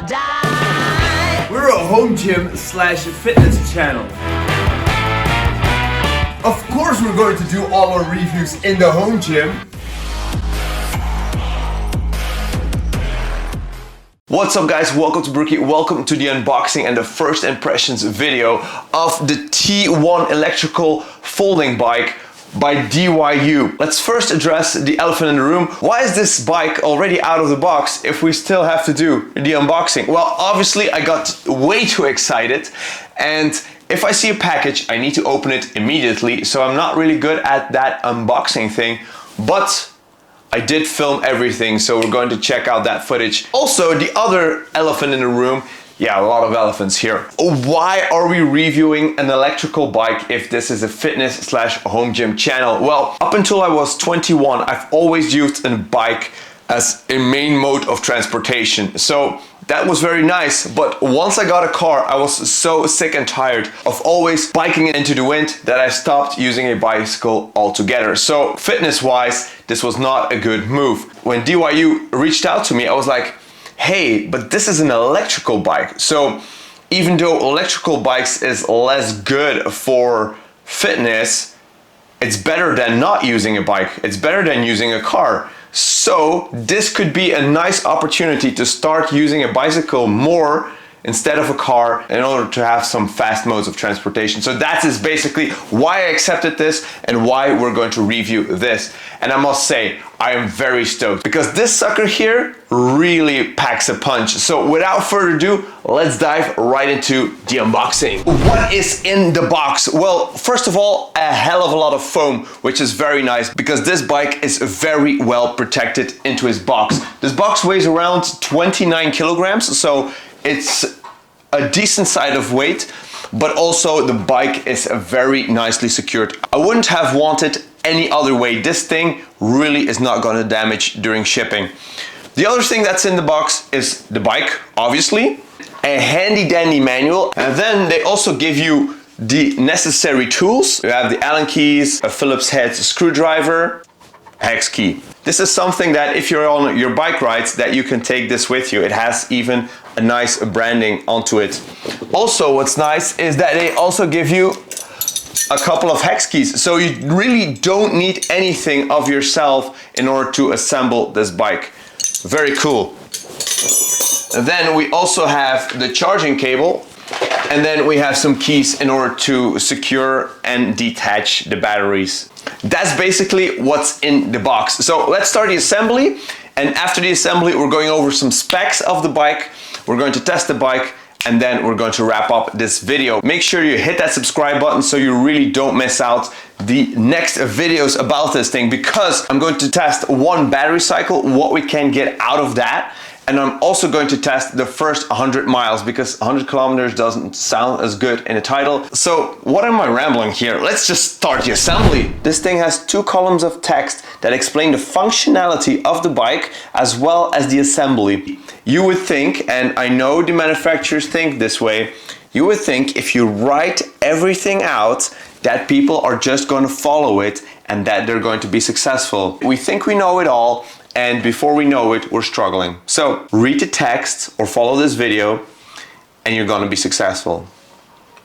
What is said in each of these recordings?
die. We're a home gym slash fitness channel. Of course we're going to do all our reviews in the home gym. What's up guys, welcome to Barrookie, welcome to the unboxing and the first impressions video of the T1 electrical folding bike by DYU. Let's first address the elephant in the room. Why is this bike already out of the box if we still have to do the unboxing? Well, obviously I got way too excited, and if I see a package, I need to open it immediately, so I'm not really good at that unboxing thing, but I did film everything, so we're going to check out that footage. Also, the other elephant in the room, yeah, a lot of elephants here. Why are we reviewing an electrical bike if this is a fitness slash home gym channel? Well, up until I was 21, I've always used a bike as a main mode of transportation. So that was very nice, but once I got a car, I was so sick and tired of always biking into the wind that I stopped using a bicycle altogether. So fitness-wise, this was not a good move. When DYU reached out to me, I was like, hey, but this is an electrical bike. So even though electrical bikes is less good for fitness, it's better than not using a bike. It's better than using a car. So this could be a nice opportunity to start using a bicycle more instead of a car in order to have some fast modes of transportation. So that is basically why I accepted this and why we're going to review this. And I must say, I am very stoked because this sucker here really packs a punch. So without further ado, let's dive right into the unboxing. What is in the box? Well, first of all, a hell of a lot of foam, which is very nice because this bike is very well protected into its box. This box weighs around 29 kilograms, so it's a decent side of weight, but also the bike is very nicely secured. I wouldn't have wanted any other way. This thing really is not going to damage during shipping. The other thing that's in the box is the bike, obviously, a handy dandy manual, and then they also give you the necessary tools. You have the Allen keys, a Phillips head screwdriver, hex key. This is something that if you're on your bike rides that you can take this with you. It has even a nice branding onto it. Also, what's nice is that they also give you a couple of hex keys. So you really don't need anything of yourself in order to assemble this bike. Very cool. And then we also have the charging cable, and then we have some keys in order to secure and detach the batteries. That's basically what's in the box. So let's start the assembly, and after the assembly we're going over some specs of the bike, we're going to test the bike, and then we're going to wrap up this video. Make sure you hit that subscribe button so you really don't miss out the next videos about this thing, because I'm going to test one battery cycle, what we can get out of that. And I'm also going to test the first 100 miles because 100 kilometers doesn't sound as good in a title. So what am I rambling here? Let's just start the assembly. This thing has 2 columns of text that explain the functionality of the bike as well as the assembly. You would think, and I know the manufacturers think this way, you would think if you write everything out that people are just going to follow it and that they're going to be successful. We think we know it all, and before we know it, we're struggling. So read the text or follow this video and you're gonna be successful.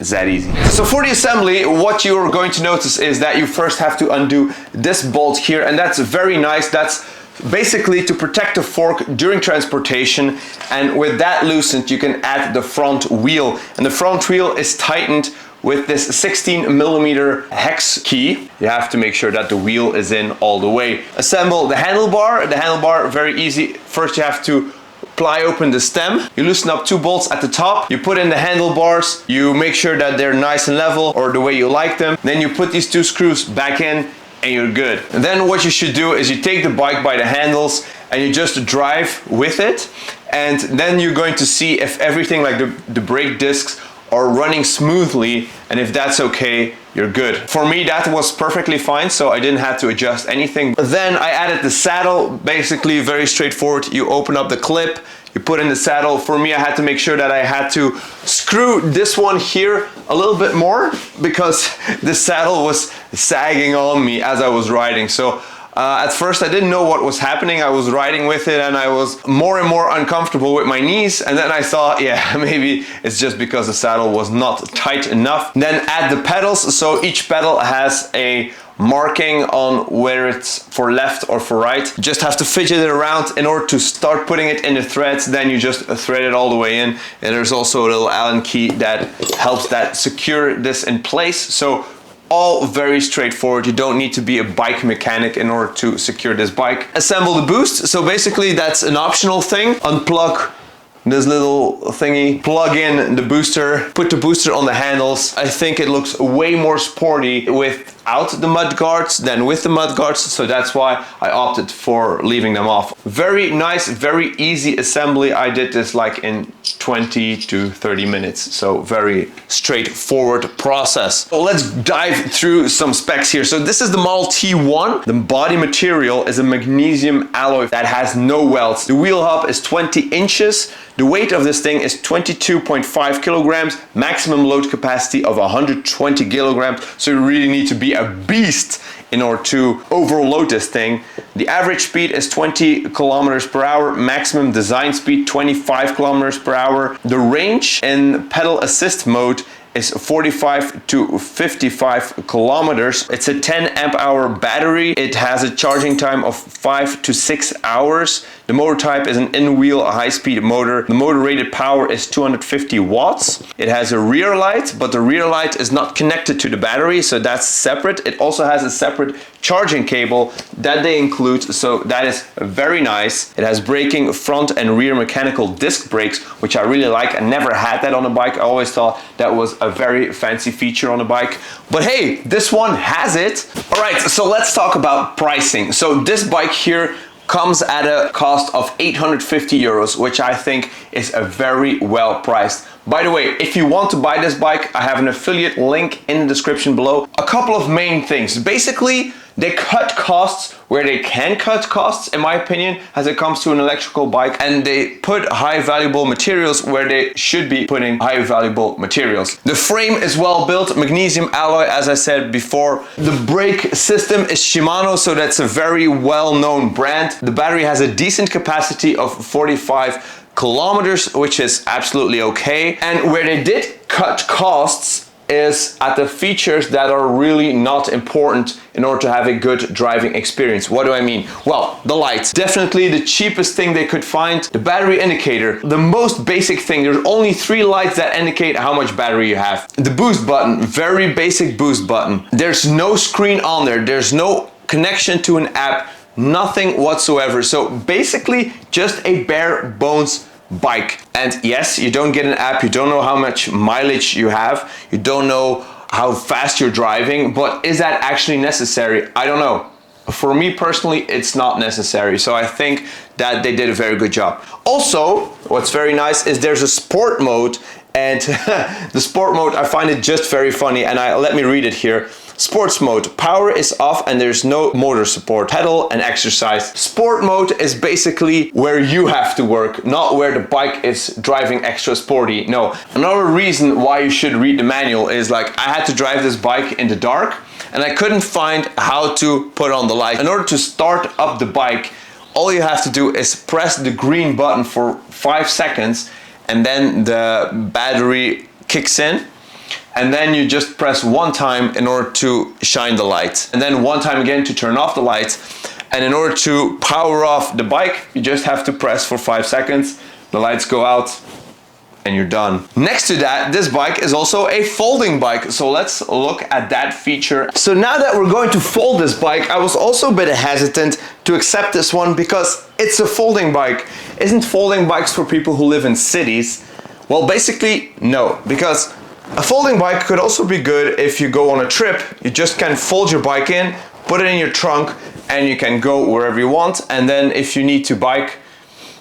It's that easy. So for the assembly, what you're going to notice is that you first have to undo this bolt here, and that's very nice. That's basically to protect the fork during transportation, and with that loosened, you can add the front wheel. And the front wheel is tightened with this 16mm hex key. You have to make sure that the wheel is in all the way. Assemble the handlebar. The handlebar, very easy. First you have to ply open the stem. You loosen up 2 bolts at the top. You put in the handlebars. You make sure that they're nice and level, or the way you like them. Then you put these 2 screws back in and you're good. And then what you should do is you take the bike by the handles and you just drive with it. And then you're going to see if everything, like the brake discs, are running smoothly, and if that's okay, you're good. For me, that was perfectly fine, so I didn't have to adjust anything. Then I added the saddle, basically very straightforward. You open up the clip, you put in the saddle. For me, I had to make sure that I had to screw this one here a little bit more because the saddle was sagging on me as I was riding. So At first I didn't know what was happening. I was riding with it and I was more and more uncomfortable with my knees, and then I thought, yeah, maybe it's just because the saddle was not tight enough. Then add the pedals. So each pedal has a marking on where it's for left or for right. You just have to fidget it around in order to start putting it in the threads. Then you just thread it all the way in, and there's also a little Allen key that helps that secure this in place. So all very straightforward. You don't need to be a bike mechanic in order to secure this bike. Assemble the boost. So basically that's an optional thing. Unplug this little thingy, plug in the booster, put the booster on the handles. I think it looks way more sporty without the mud guards than with the mud guards, so that's why I opted for leaving them off. Very nice, very easy assembly. I did this like in 20 to 30 minutes, so very straightforward process. So let's dive through some specs here. So this is the Model T1. The body material is a magnesium alloy that has no welds. The wheel hub is 20 inches. The weight of this thing is 22.5 kilograms, maximum load capacity of 120 kilograms. So you really need to be a beast in order to overload this thing. The average speed is 20 kilometers per hour, maximum design speed 25 kilometers per hour. The range in pedal assist mode is 45 to 55 kilometers. It's a 10 amp hour battery. It has a charging time of 5 to 6 hours. The motor type is an in-wheel high-speed motor. The motor rated power is 250 watts. It has a rear light, but the rear light is not connected to the battery, so that's separate. It also has a separate charging cable that they include, so that is very nice. It has braking front and rear mechanical disc brakes, which I really like. I never had that on a bike. I always thought that was a very fancy feature on a bike, but hey, this one has it. All right, so let's talk about pricing. So this bike here comes at a cost of 850 euros, which I think is a very well priced. By the way, if you want to buy this bike, I have an affiliate link in the description below. A couple of main things. Basically, they cut costs where they can cut costs, in my opinion, as it comes to an electrical bike, and they put high valuable materials where they should be putting high valuable materials. The frame is well built, magnesium alloy, as I said before. The brake system is Shimano, so that's a very well-known brand. The battery has a decent capacity of 45 kilometers, which is absolutely okay. And where they did cut costs is at the features that are really not important in order to have a good driving experience. What do I mean? Well, the lights. Definitely the cheapest thing they could find. The battery indicator. The most basic thing. There's only 3 lights that indicate how much battery you have. The boost button. Very basic boost button. There's no screen on there. There's no connection to an app. Nothing whatsoever. So basically just a bare bones bike. And yes, you don't get an app, you don't know how much mileage you have, you don't know how fast you're driving, but is that actually necessary? I don't know. For me personally, it's not necessary. So I think that they did a very good job. Also, what's very nice is there's a sport mode, and the sport mode, I find it just very funny, and let me read it here. Sports mode, power is off and there's no motor support. Pedal and exercise. Sport mode is basically where you have to work, not where the bike is driving extra sporty. No. Another reason why you should read the manual is like, I had to drive this bike in the dark and I couldn't find how to put on the light. In order to start up the bike, all you have to do is press the green button for 5 seconds and then the battery kicks in. And then you just press one time in order to shine the light. And then one time again to turn off the lights. And in order to power off the bike, you just have to press for 5 seconds. The lights go out and you're done. Next to that, this bike is also a folding bike. So let's look at that feature. So now that we're going to fold this bike, I was also a bit hesitant to accept this one because it's a folding bike. Isn't folding bikes for people who live in cities? Well, basically, no, because a folding bike could also be good if you go on a trip. You just can fold your bike in, put it in your trunk, and you can go wherever you want. And then if you need to bike,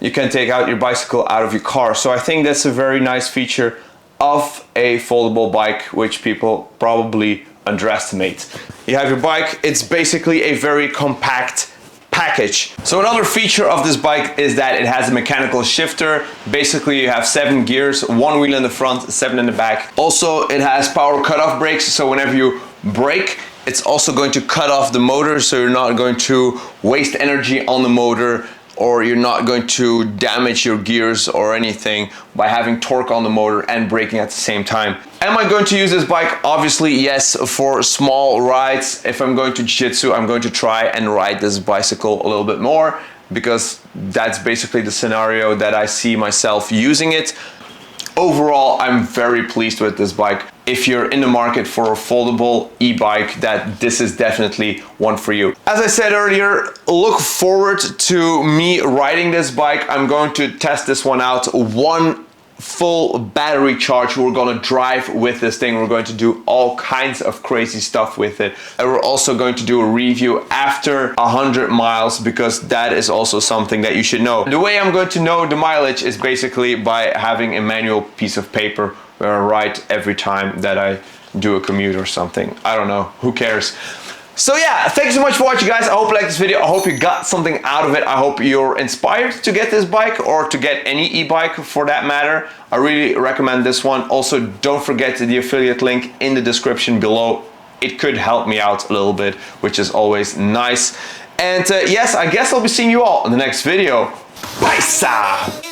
you can take out your bicycle out of your car. So I think that's a very nice feature of a foldable bike, which people probably underestimate. You have your bike, it's basically a very compact package. So another feature of this bike is that it has a mechanical shifter. Basically you have 7 gears, 1 wheel in the front, 7 in the back. Also it has power cutoff brakes, so whenever you brake, It's also going to cut off the motor, so you're not going to waste energy on the motor, or you're not going to damage your gears or anything by having torque on the motor and braking at the same time. Am I going to use this bike? Obviously, yes, for small rides. If I'm going to jiu-jitsu, I'm going to try and ride this bicycle a little bit more, because that's basically the scenario that I see myself using it. Overall, I'm very pleased with this bike. If you're in the market for a foldable e-bike, this is definitely one for you. As I said earlier, look forward to me riding this bike. I'm going to test this one out. One full battery charge. We're gonna drive with this thing. We're going to do all kinds of crazy stuff with it. And we're also going to do a review after 100 miles, because that is also something that you should know. The way I'm going to know the mileage is basically by having a manual piece of paper where I write every time that I do a commute or something. I don't know, who cares? So yeah, thank you so much for watching, guys. I hope you liked this video. I hope you got something out of it. I hope you're inspired to get this bike, or to get any e-bike for that matter. I really recommend this one. Also, don't forget the affiliate link in the description below. It could help me out a little bit, which is always nice. And yes, I guess I'll be seeing you all in the next video. Peace!